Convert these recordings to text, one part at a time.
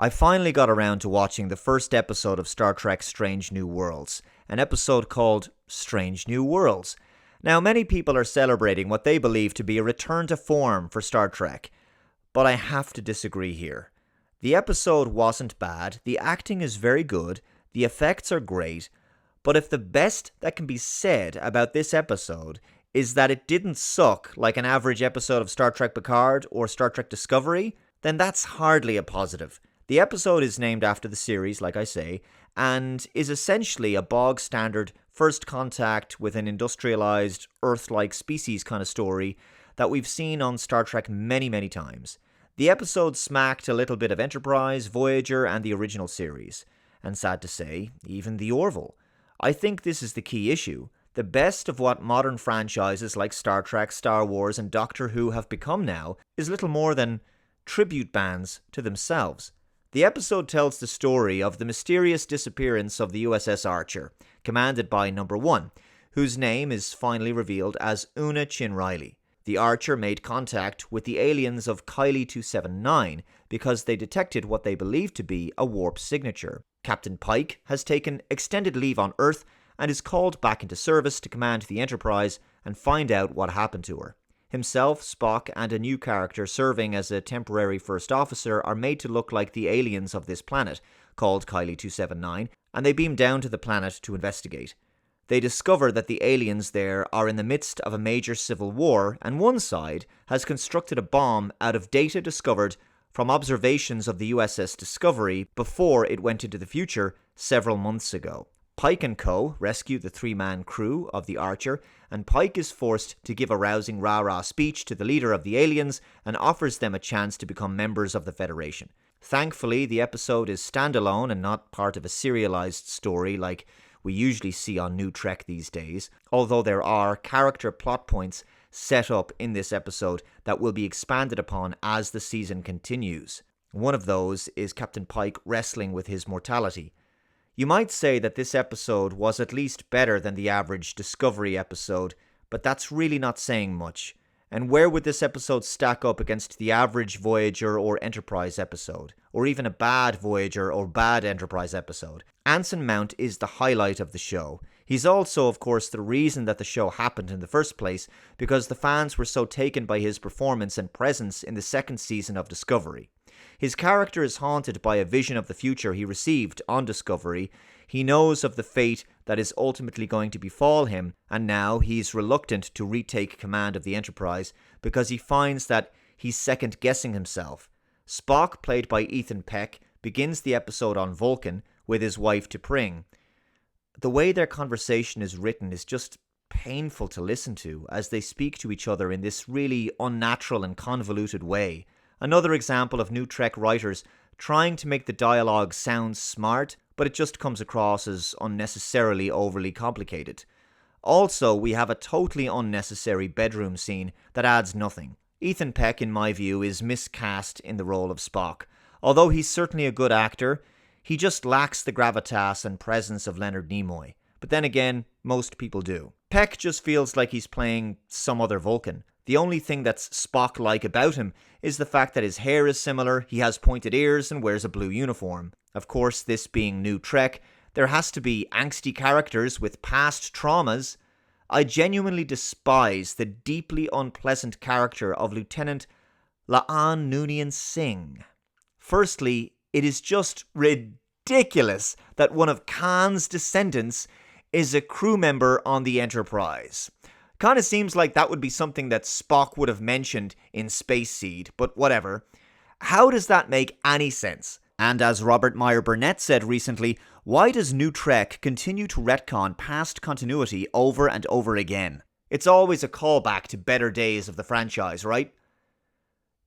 I finally got around to watching the first episode of Star Trek Strange New Worlds, an episode called Strange New Worlds. Now, many people are celebrating what they believe to be a return to form for Star Trek, but I have to disagree here. The episode wasn't bad, the acting is very good, the effects are great, but if the best that can be said about this episode is that it didn't suck like an average episode of Star Trek Picard or Star Trek Discovery, then that's hardly a positive. The episode is named after the series, like I say, and is essentially a bog-standard first contact with an industrialized, Earth-like species kind of story that we've seen on Star Trek many, many times. The episode smacked a little bit of Enterprise, Voyager, and the original series. And sad to say, even the Orville. I think this is the key issue. The best of what modern franchises like Star Trek, Star Wars, and Doctor Who have become now is little more than tribute bands to themselves. The episode tells the story of the mysterious disappearance of the USS Archer, commanded by Number 1, whose name is finally revealed as Una Chin Riley. The Archer made contact with the aliens of Kylie 279 because they detected what they believed to be a warp signature. Captain Pike has taken extended leave on Earth and is called back into service to command the Enterprise and find out what happened to her. Himself, Spock, and a new character serving as a temporary first officer are made to look like the aliens of this planet, called Kylie 279, and they beam down to the planet to investigate. They discover that the aliens there are in the midst of a major civil war, and one side has constructed a bomb out of data discovered from observations of the USS Discovery before it went into the future several months ago. Pike and co. rescue the three-man crew of the Archer, and Pike is forced to give a rousing rah-rah speech to the leader of the aliens and offers them a chance to become members of the Federation. Thankfully, the episode is standalone and not part of a serialized story like we usually see on New Trek these days, although there are character plot points set up in this episode that will be expanded upon as the season continues. One of those is Captain Pike wrestling with his mortality. You might say that this episode was at least better than the average Discovery episode, but that's really not saying much. And where would this episode stack up against the average Voyager or Enterprise episode? Or even a bad Voyager or bad Enterprise episode? Anson Mount is the highlight of the show. He's also, of course, the reason that the show happened in the first place, because the fans were so taken by his performance and presence in the second season of Discovery. His character is haunted by a vision of the future he received on Discovery. He knows of the fate that is ultimately going to befall him, and now he's reluctant to retake command of the Enterprise because he finds that he's second-guessing himself. Spock, played by Ethan Peck, begins the episode on Vulcan with his wife T'Pring. The way their conversation is written is just painful to listen to as they speak to each other in this really unnatural and convoluted way. Another example of New Trek writers trying to make the dialogue sound smart, but it just comes across as unnecessarily overly complicated. Also, we have a totally unnecessary bedroom scene that adds nothing. Ethan Peck, in my view, is miscast in the role of Spock. Although he's certainly a good actor, he just lacks the gravitas and presence of Leonard Nimoy. But then again, most people do. Peck just feels like he's playing some other Vulcan. The only thing that's Spock-like about him is the fact that his hair is similar, he has pointed ears, and wears a blue uniform. Of course, this being New Trek, there has to be angsty characters with past traumas. I genuinely despise the deeply unpleasant character of Lieutenant La'an Noonien Singh. Firstly, it is just ridiculous that one of Khan's descendants is a crew member on the Enterprise. Kind of seems like that would be something that Spock would have mentioned in Space Seed, but whatever. How does that make any sense? And as Robert Meyer Burnett said recently, why does New Trek continue to retcon past continuity over and over again? It's always a callback to better days of the franchise, right?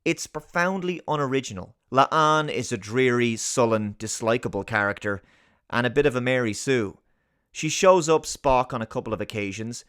It's profoundly unoriginal. La'an is a dreary, sullen, dislikable character, and a bit of a Mary Sue. She shows up Spock on a couple of occasions,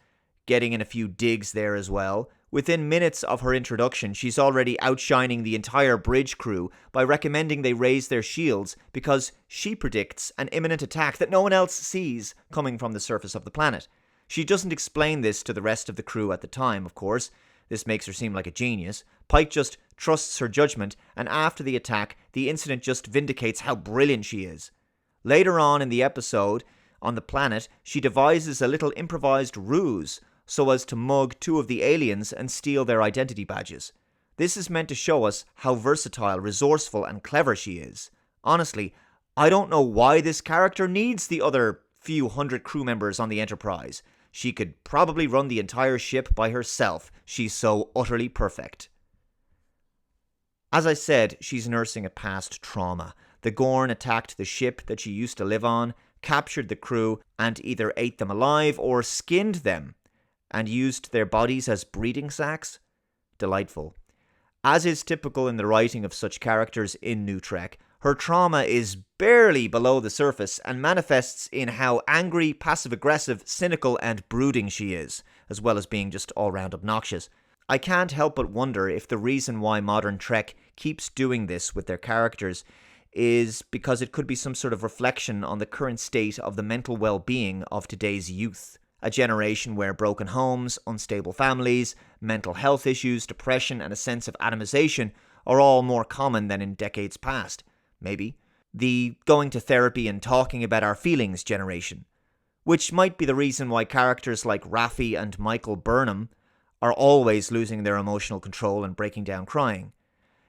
getting in a few digs there as well. Within minutes of her introduction, she's already outshining the entire bridge crew by recommending they raise their shields because she predicts an imminent attack that no one else sees coming from the surface of the planet. She doesn't explain this to the rest of the crew at the time, of course, This makes her seem like a genius. Pike just trusts her judgment, and after the attack, the incident just vindicates how brilliant she is. Later on in the episode, on the planet, she devises a little improvised ruse so as to mug two of the aliens and steal their identity badges. This is meant to show us how versatile, resourceful, and clever she is. Honestly, I don't know why this character needs the other few hundred crew members on the Enterprise. She could probably run the entire ship by herself. She's so utterly perfect. As I said, she's nursing a past trauma. The Gorn attacked the ship that she used to live on, captured the crew, and either ate them alive or skinned them, and used their bodies as breeding sacks. Delightful. As is typical in the writing of such characters in New Trek, her trauma is barely below the surface and manifests in how angry, passive-aggressive, cynical, and brooding she is, as well as being just all-round obnoxious. I can't help but wonder if the reason why modern Trek keeps doing this with their characters is because it could be some sort of reflection on the current state of the mental well-being of today's youth. A generation where broken homes, unstable families, mental health issues, depression, and a sense of atomization are all more common than in decades past. Maybe. The going to therapy and talking about our feelings generation. Which might be the reason why characters like Raffi and Michael Burnham are always losing their emotional control and breaking down crying.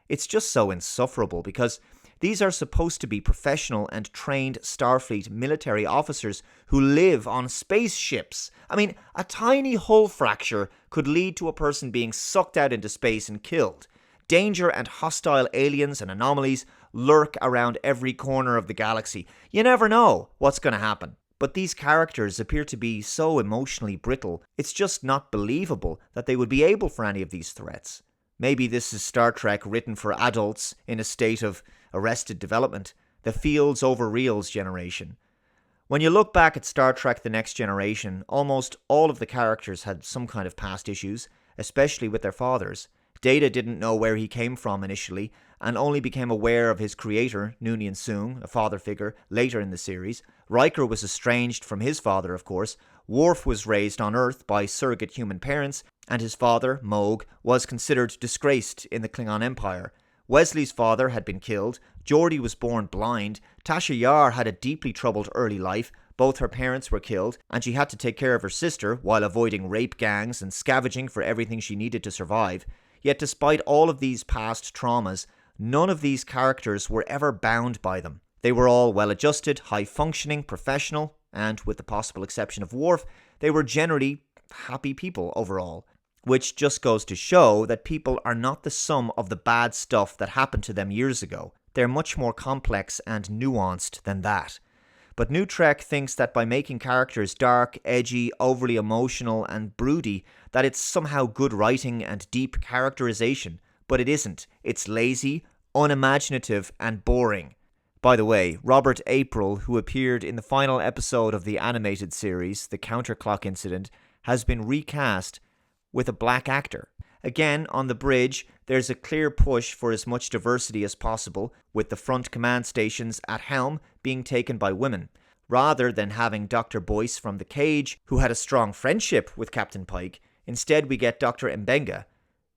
It's just so insufferable because these are supposed to be professional and trained Starfleet military officers who live on spaceships. I mean, a tiny hull fracture could lead to a person being sucked out into space and killed. Danger and hostile aliens and anomalies lurk around every corner of the galaxy. You never know what's going to happen. But these characters appear to be so emotionally brittle, it's just not believable that they would be able for any of these threats. Maybe this is Star Trek written for adults in a state of arrested development, the fields over reals generation. When you look back at Star Trek The Next Generation, almost all of the characters had some kind of past issues, especially with their fathers. Data didn't know where he came from initially, and only became aware of his creator, Noonien Soong, a father figure, later in the series. Riker was estranged from his father, of course. Worf was raised on Earth by surrogate human parents, and his father, Moog, was considered disgraced in the Klingon Empire. Wesley's father had been killed, Geordi was born blind, Tasha Yar had a deeply troubled early life, both her parents were killed, and she had to take care of her sister while avoiding rape gangs and scavenging for everything she needed to survive. Yet despite all of these past traumas, none of these characters were ever bound by them. They were all well-adjusted, high-functioning, professional, and with the possible exception of Worf, they were generally happy people overall. Which just goes to show that people are not the sum of the bad stuff that happened to them years ago. They're much more complex and nuanced than that. But New Trek thinks that by making characters dark, edgy, overly emotional, and broody, that it's somehow good writing and deep characterization. But it isn't. It's lazy, unimaginative, and boring. By the way, Robert April, who appeared in the final episode of the animated series, The Counterclock Incident, has been recast with a black actor. Again, on the bridge, there's a clear push for as much diversity as possible, with the front command stations at helm being taken by women, rather than having Dr. Boyce from The Cage, who had a strong friendship with Captain Pike. Instead, we get Dr. Mbenga,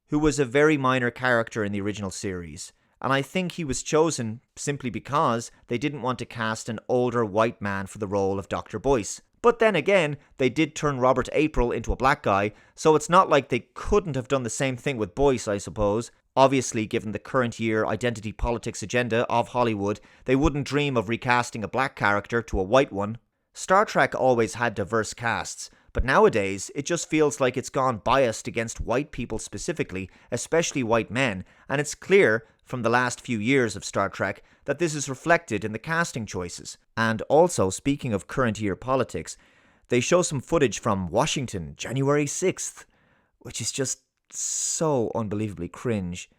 who was a very minor character in the original series, and I think he was chosen simply because they didn't want to cast an older white man for the role of Dr. Boyce. But then again, they did turn Robert April into a black guy, so it's not like they couldn't have done the same thing with Boyce, I suppose. Obviously, given the current year identity politics agenda of Hollywood, they wouldn't dream of recasting a black character to a white one. Star Trek always had diverse casts, but nowadays it just feels like it's gone biased against white people specifically, especially white men, and it's clear from the last few years of Star Trek that this is reflected in the casting choices. And also, speaking of current year politics, they show some footage from Washington, January 6th, which is just so unbelievably cringe,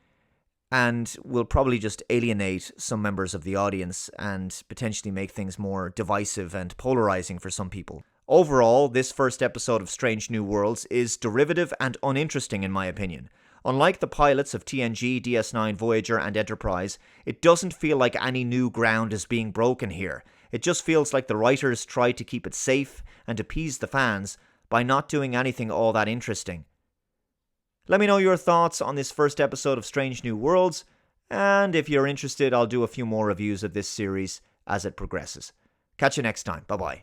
and will probably just alienate some members of the audience and potentially make things more divisive and polarizing for some people. Overall, this first episode of Strange New Worlds is derivative and uninteresting in my opinion. Unlike the pilots of TNG, DS9, Voyager, and Enterprise, it doesn't feel like any new ground is being broken here. It just feels like the writers tried to keep it safe and appease the fans by not doing anything all that interesting. Let me know your thoughts on this first episode of Strange New Worlds, and if you're interested, I'll do a few more reviews of this series as it progresses. Catch you next time. Bye-bye.